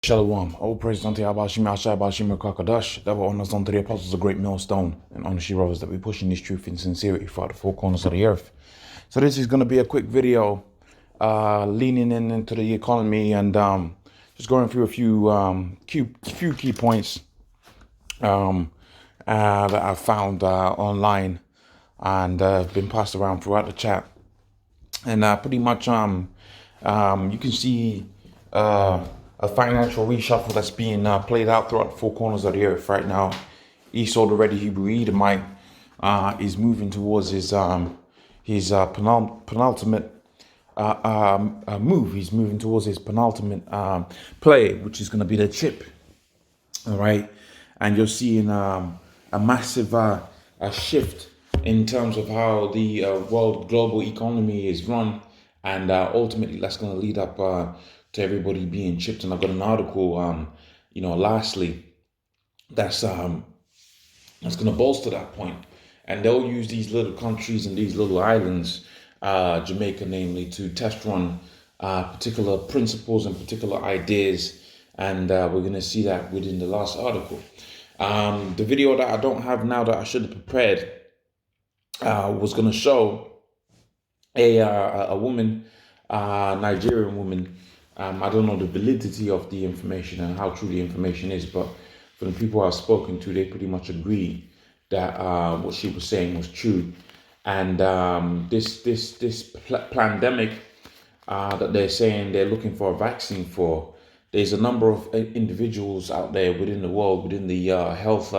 Shalom. All praise unto Yahweh Shemi Ashai Bashim Kakadash. That will honor unto the apostles, a great millstone, and honor she brothers that we pushing this truth in sincerity for the four corners of the earth. So this is going to be a quick video, leaning into the economy and just going through a few key points that I found online and have been passed around throughout the chat. And pretty much you can see a financial reshuffle that's being played out throughout the four corners of the earth right now. Esau, the ready Hebrew Edomite, is moving towards his penultimate move. He's moving towards his penultimate play, which is going to be the chip. All right, and you're seeing a massive a shift in terms of how the world global economy is run, and ultimately that's going to lead up to everybody being chipped. And I've got an article, lastly, that's going to bolster that point. And they'll use these little countries and these little islands, Jamaica namely, to test run particular principles and particular ideas. And we're going to see that within the last article. The video that I don't have now that I should have prepared was going to show a woman, Nigerian woman. I don't know the validity of the information and how true the information is, but from the people I've spoken to, they pretty much agree that what she was saying was true. And this pandemic that they're saying they're looking for a vaccine for, there's a number of individuals out there within the world, within the health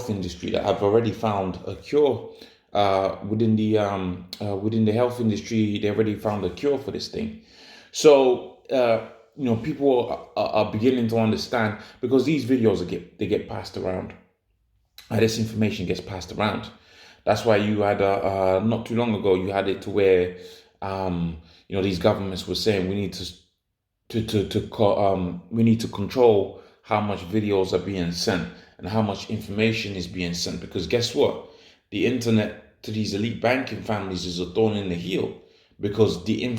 industry, that have already found a cure. Within the health industry, they already found a cure for this thing. So people are beginning to understand, because these videos they get passed around. This information gets passed around. That's why you had not too long ago you had it to where these governments were saying we need to control how much videos are being sent and how much information is being sent, because guess what? The internet to these elite banking families is a thorn in the heel, because the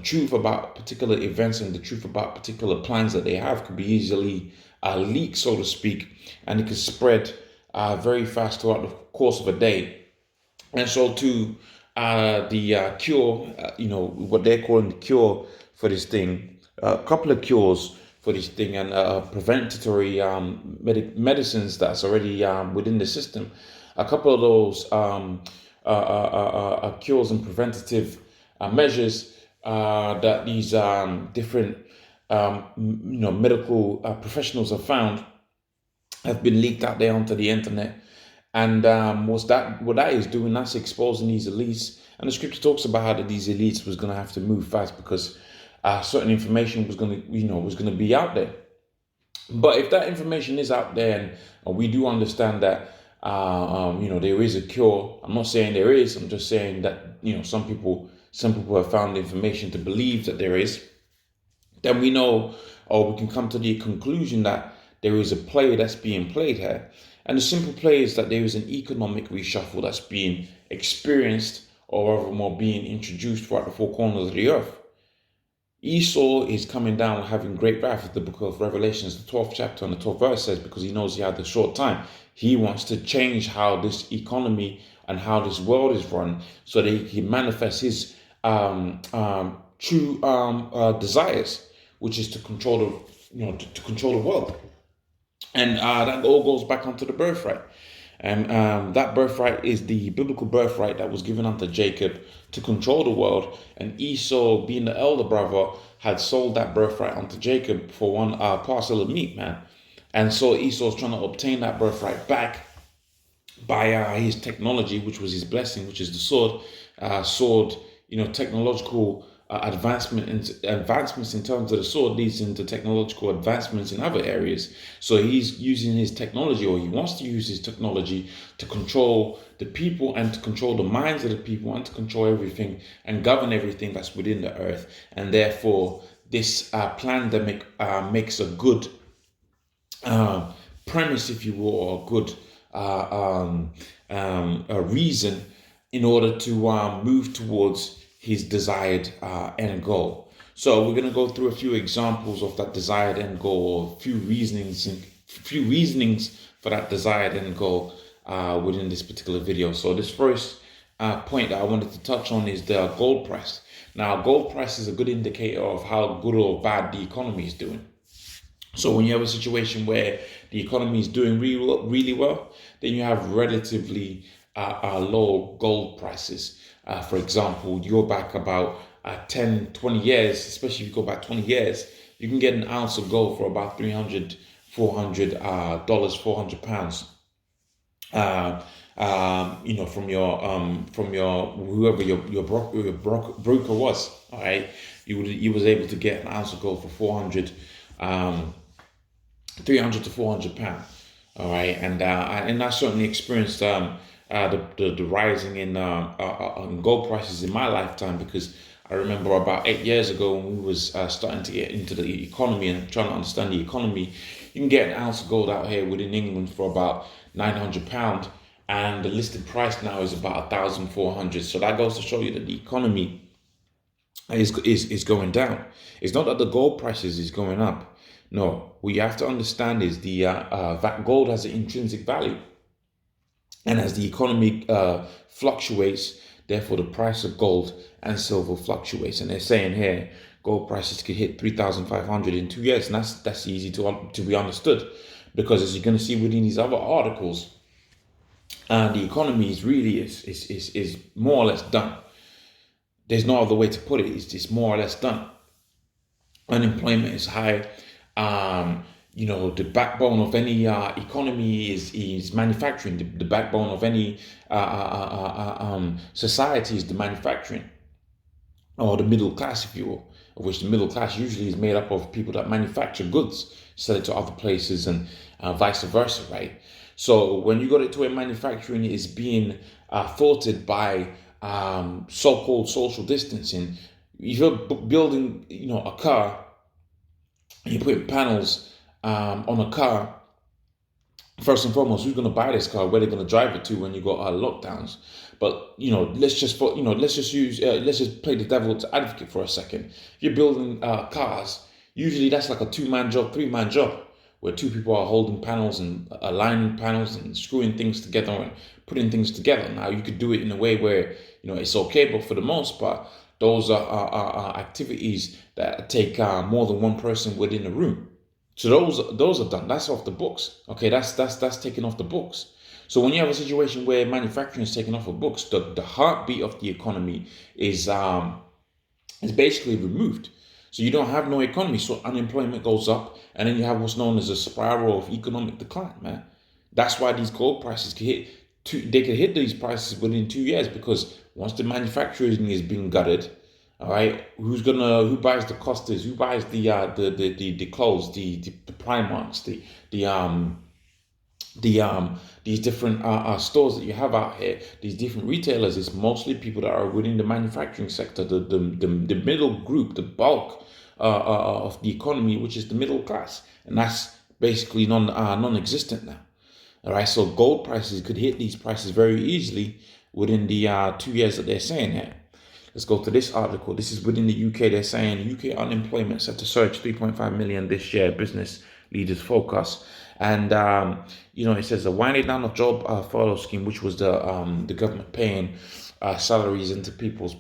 truth about particular events and the truth about particular plans that they have could be easily leaked, so to speak, and it could spread very fast throughout the course of a day. And so to the cure, what they're calling the cure for this thing, a couple of cures for this thing, and preventatory medicines that's already within the system. A couple of those cures and preventative measures that these different medical professionals have found have been leaked out there onto the internet. And what that is doing, that's exposing these elites. And the scripture talks about how that these elites was going to have to move fast, because certain information was going to be out there. But if that information is out there, and we do understand that there is a cure. I'm not saying there is. I'm just saying that some people have found information to believe that there is. Then we know, or we can come to the conclusion that there is a play that's being played here. And the simple play is that there is an economic reshuffle that's being experienced, or rather more being introduced throughout the four corners of the earth. Esau is coming down having great wrath, as the book of Revelations, the 12th chapter and the 12th verse says, because he knows he had a short time. He wants to change how this economy and how this world is run, so that he can manifest his true desires, which is to control the world. And that all goes back onto the birthright. And that birthright is the biblical birthright that was given unto Jacob to control the world. And Esau, being the elder brother, had sold that birthright unto Jacob for one parcel of meat, man. And so Esau's trying to obtain that birthright back by his technology, which was his blessing, which is the sword. Technological advancements in terms of the sword leads into technological advancements in other areas. So he's using his technology, or he wants to use his technology, to control the people and to control the minds of the people and to control everything and govern everything that's within the earth. And therefore, this pandemic makes a good premise, if you will, or a reason in order to move towards his desired end goal. So we're gonna go through a few examples of that desired end goal, or few reasonings for that desired end goal within this particular video. So this first point that I wanted to touch on is the gold price. Now, gold price is a good indicator of how good or bad the economy is doing. So when you have a situation where the economy is doing really well, then you have relatively low gold prices. For example, you go back about 10, 20 years, especially if you go back 20 years, you can get an ounce of gold for about $300, $400, £400. From your whoever your broker was. All right, you was able to get an ounce of gold for 300 to £400. All right, and I certainly experienced the rising in gold prices in my lifetime, because I remember about 8 years ago when we was starting to get into the economy and trying to understand the economy. You can get an ounce of gold out here within England for about £900, and the listed price now is about 1,400. So that goes to show you that the economy is going down. It's not that the gold prices is going up. No, what you have to understand is the gold has an intrinsic value, and as the economy fluctuates, therefore the price of gold and silver fluctuates. And they're saying here gold prices could hit 3,500 in 2 years, and that's easy to be understood, because as you're going to see within these other articles, the economy is really is more or less done. There's no other way to put it. It's more or less done. Unemployment is high. The backbone of any economy is manufacturing. The backbone of any society is the manufacturing, or the middle class, if you will, of which the middle class usually is made up of people that manufacture goods, sell it to other places, and vice versa, right? So when you got it to where manufacturing is being thwarted by so-called social distancing, if you're building, a car, and you're putting panels on a car, first and foremost, who's going to buy this car? Where they're going to drive it to when you got lockdowns? But let's just play the devil's advocate for a second. If you're building cars, usually that's like a 2-man job, 3-man job, where 2 people are holding panels and aligning panels and screwing things together and putting things together. Now you could do it in a way where it's okay, but for the most part, those are activities that take more than one person within a room. So those are done. That's off the books. Okay, that's taken off the books. So when you have a situation where manufacturing is taken off the books, the heartbeat of the economy is basically removed. So you don't have no economy. So unemployment goes up, and then you have what's known as a spiral of economic decline, man. That's why these gold prices could hit these prices within 2 years, because once the manufacturing is being gutted, all right, who buys the Costas, who buys the clothes, the Primarks, these different stores that you have out here, these different retailers, is mostly people that are within the manufacturing sector, the middle group, the bulk of the economy, which is the middle class, and that's basically non-existent now. All right, so gold prices could hit these prices very easily within the 2 years that they're saying here. Let's go to this article. This is within the UK. They're saying UK unemployment set to surge 3.5 million this year. Business leaders focus. And, it says the winding down of job furlough scheme, which was the government paying salaries into people's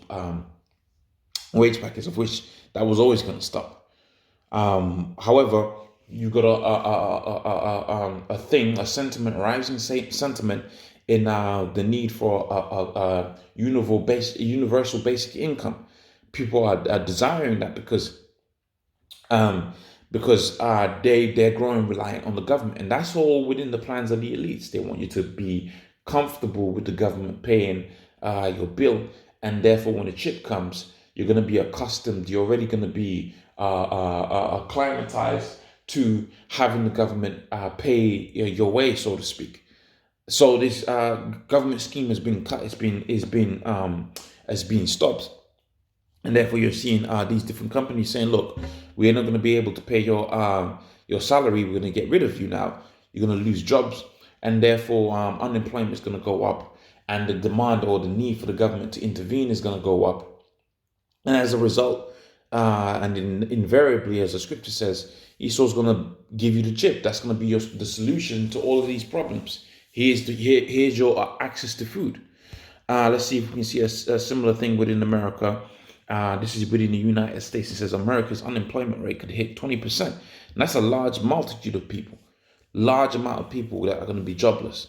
wage packets, of which that was always going to stop. However, you got a sentiment, rising sentiment in the need for a universal basic income. People are desiring that because they're growing reliant on the government, and that's all within the plans of the elites. They want you to be comfortable with the government paying your bill, and therefore when the chip comes, you're going to be accustomed. You're already going to be acclimatized to having the government pay your way, so to speak. So this government scheme has been cut. Has been stopped, and therefore you're seeing these different companies saying, "Look, we're not going to be able to pay your salary. We're going to get rid of you now. You're going to lose jobs, and therefore unemployment is going to go up, and the demand or the need for the government to intervene is going to go up, and as a result, and invariably, as the scripture says, Esau's going to give you the chip. That's going to be the solution to all of these problems. Here's your access to food. Let's see if we can see a similar thing within America. This is within the United States. It says America's unemployment rate could hit 20%. And that's a large multitude of people, large amount of people that are going to be jobless.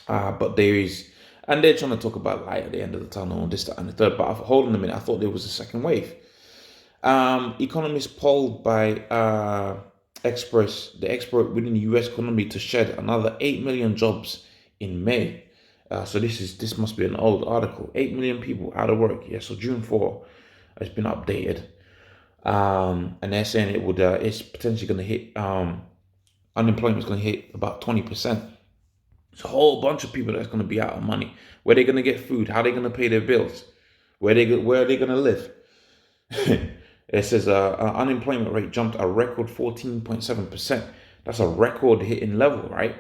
But there is, and they're trying to talk about light at the end of the tunnel and this, that, and the third. But hold on a minute, I thought there was a second wave. Economists polled by the expert within the U.S. economy to shed another 8 million jobs in May. So this must be an old article. 8 million people out of work. Yeah, so June 4 has been updated. And they're saying it's potentially going to hit, unemployment is going to hit about 20%. It's a whole bunch of people that's going to be out of money. Where they're going to get food? How are they going to pay their bills? Where are they going to live? It says unemployment rate jumped a record 14.7%. That's a record hitting level, right?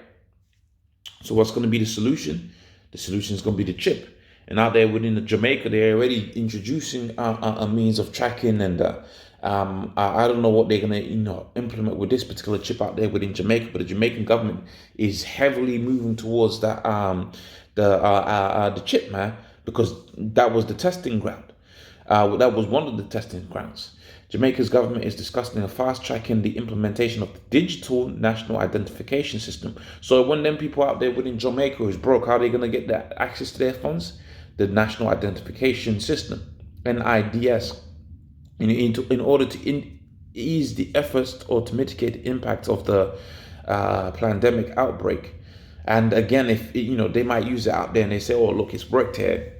So what's going to be the solution? The solution is going to be the chip. And out there within the Jamaica, they're already introducing a means of tracking, and I don't know what they're going to implement with this particular chip out there within Jamaica. But the Jamaican government is heavily moving towards that the chip, man, because that was the testing ground. That was one of the testing grounds. Jamaica's government is discussing a fast-tracking the implementation of the digital national identification system. So when them people out there within Jamaica who's broke, how are they going to get that access to their funds? The national identification system, NIDS, in order to ease the efforts or to mitigate the impact of the pandemic outbreak. And again, if they might use it out there and they say, oh, look, it's worked here.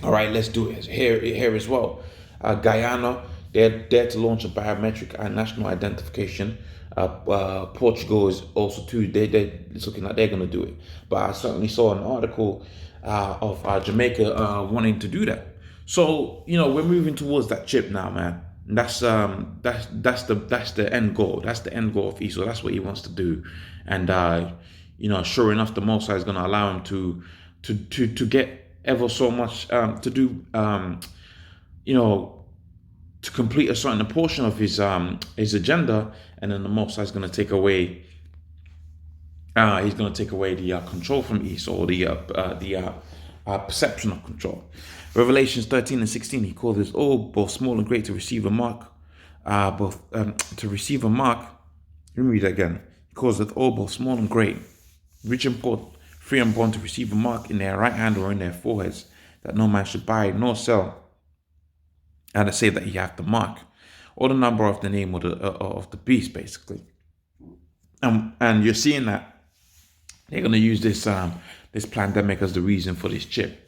All right, let's do it here as well. Guyana, they're there to launch a biometric and national identification. Portugal is also too. It's looking like they're going to do it. But I certainly saw an article of Jamaica wanting to do that. So we're moving towards that chip now, man. And that's the end goal. That's the end goal of Esau. That's what he wants to do. And sure enough, the Most High is going to allow him to get ever so much to do. To complete a certain portion of his agenda, and then the Most High is going to take away. He's going to take away the control from Esau, the perception of control. Revelations 13 and 16. He called us all, both small and great, to receive a mark. To receive a mark. Let me read that again. He calls it all, both small and great, rich and poor, free and bond, to receive a mark in their right hand or in their foreheads, that no man should buy nor sell, and to say that you have the mark or the number of the name of the beast, basically. And you're seeing that they're going to use this pandemic as the reason for this chip.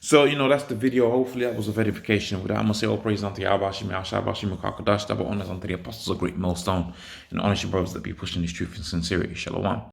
So that's the video. Hopefully that was a verification. With that, I'm gonna say all praise unto Yahweh Shemi Ashai Bashim Kakadash, double honors unto the apostles of great millstone, and honor your brothers that be pushing this truth in sincerity. Shalom.